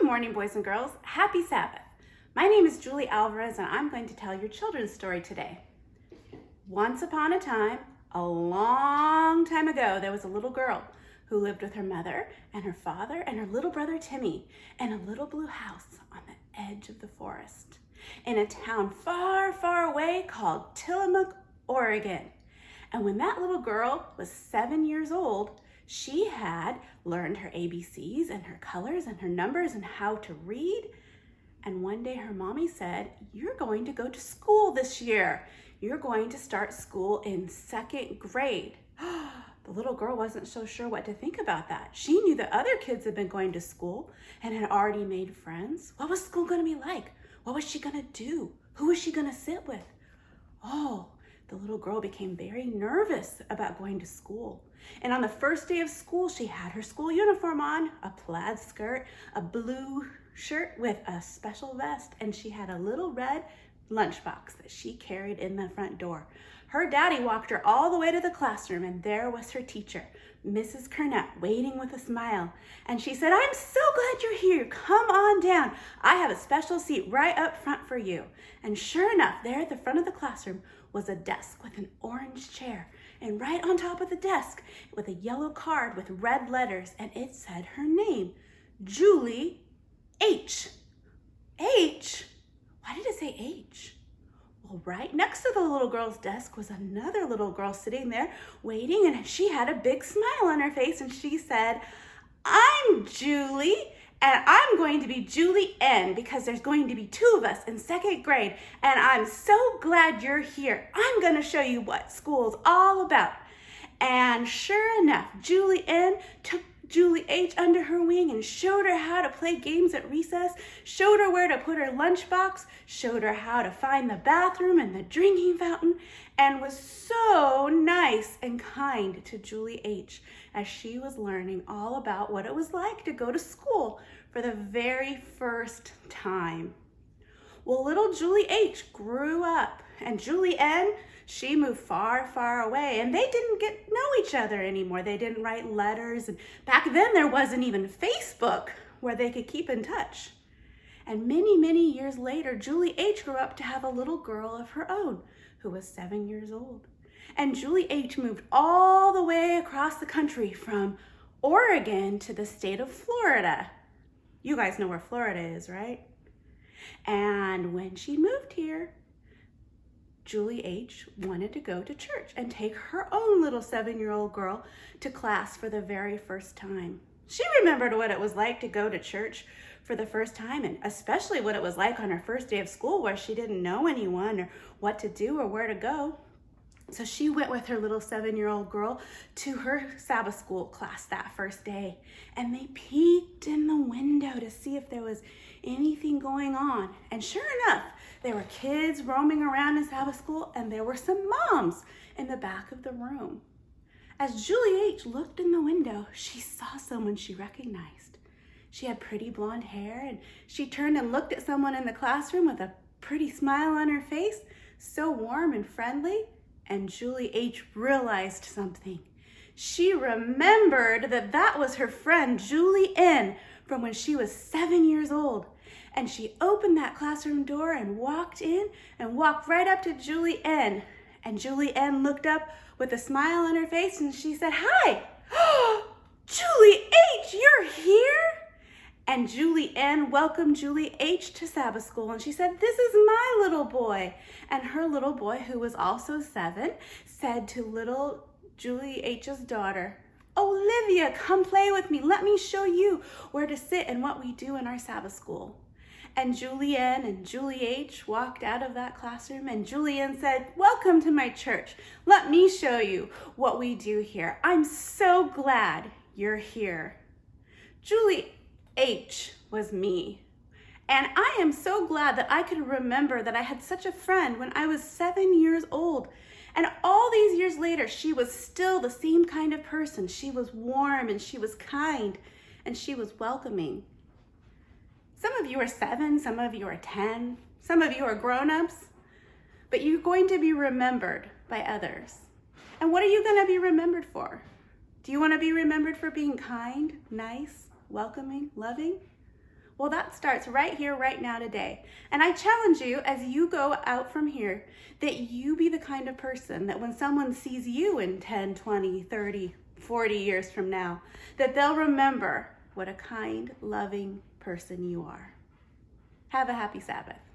Good morning, boys and girls. Happy Sabbath. My name is Julie Alvarez, and I'm going to tell your children's story today. Once upon a time, a long time ago, there was a little girl who lived with her mother and her father and her little brother Timmy in a little blue house on the edge of the forest in a town far, far away called Tillamook, Oregon. And when that little girl was 7 years old, she had learned her ABCs and her colors and her numbers and how to read. And one day her mommy said, "You're going to go to school this year. You're going to start school in 2nd grade." The little girl wasn't so sure what to think about that. She knew that other kids had been going to school and had already made friends. What was school going to be like? What was she going to do? Who was she going to sit with? The little girl became very nervous about going to school. And on the first day of school, she had her school uniform on, a plaid skirt, a blue shirt with a special vest, and she had a little red lunchbox that she carried in the front door. Her daddy walked her all the way to the classroom, and there was her teacher, Mrs. Kernett, waiting with a smile. And she said, "I'm so glad you're here. Come on down. I have a special seat right up front for you." And sure enough, there at the front of the classroom was a desk with an orange chair. And right on top of the desk with a yellow card with red letters, and it said her name, Julie H. H? Why did it say H? Well, right next to the little girl's desk was another little girl sitting there waiting, and she had a big smile on her face, and she said, "I'm Julie, and I'm going to be Julie N because there's going to be 2 of us in 2nd grade, and I'm so glad you're here. I'm going to show you what school's all about." And sure enough, Julie N took Julie H under her wing and showed her how to play games at recess, showed her where to put her lunchbox, showed her how to find the bathroom and the drinking fountain, and was so nice and kind to Julie H as she was learning all about what it was like to go to school for the very first time. Well, little Julie H grew up, and Julie N, she moved far, far away, and they didn't get to know each other anymore. They didn't write letters, and back then there wasn't even Facebook where they could keep in touch. And many, many years later, Julie H grew up to have a little girl of her own who was 7 years old. And Julie H moved all the way across the country from Oregon to the state of Florida. You guys know where Florida is, right? And when she moved here, Julie H wanted to go to church and take her own little 7-year-old girl to class for the very first time. She remembered what it was like to go to church for the first time, and especially what it was like on her first day of school where she didn't know anyone or what to do or where to go. So she went with her little 7-year-old girl to her Sabbath school class that first day, and they peeked in the window to see if there was anything going on. And sure enough, there were kids roaming around in Sabbath school, and there were some moms in the back of the room. As Julie H looked in the window, she saw someone she recognized. She had pretty blonde hair, and she turned and looked at someone in the classroom with a pretty smile on her face, so warm and friendly. And Julie H realized something. She remembered that that was her friend Julie N from when she was 7 years old. And she opened that classroom door and walked in and walked right up to Julie N. And Julie N looked up with a smile on her face and she said, "Hi, Julie H, you're here?" And Julie N welcomed Julie H to Sabbath school, and she said, "This is my little boy." And her little boy, who was also 7, said to little Julie H's daughter, "Olivia, come play with me. Let me show you where to sit and what we do in our Sabbath school." And Julie N and Julie H walked out of that classroom, and Julie N said, "Welcome to my church. Let me show you what we do here. I'm so glad you're here." Julie H was me. And I am so glad that I could remember that I had such a friend when I was 7 years old. And all these years later, she was still the same kind of person. She was warm and she was kind and she was welcoming. Some of you are 7, some of you are 10, some of you are grown-ups, but you're going to be remembered by others. And what are you going to be remembered for? Do you want to be remembered for being kind, nice, welcoming, loving? Well, that starts right here, right now, today. And I challenge you as you go out from here that you be the kind of person that when someone sees you in 10, 20, 30, 40 years from now, that they'll remember what a kind, loving person you are. Have a happy Sabbath.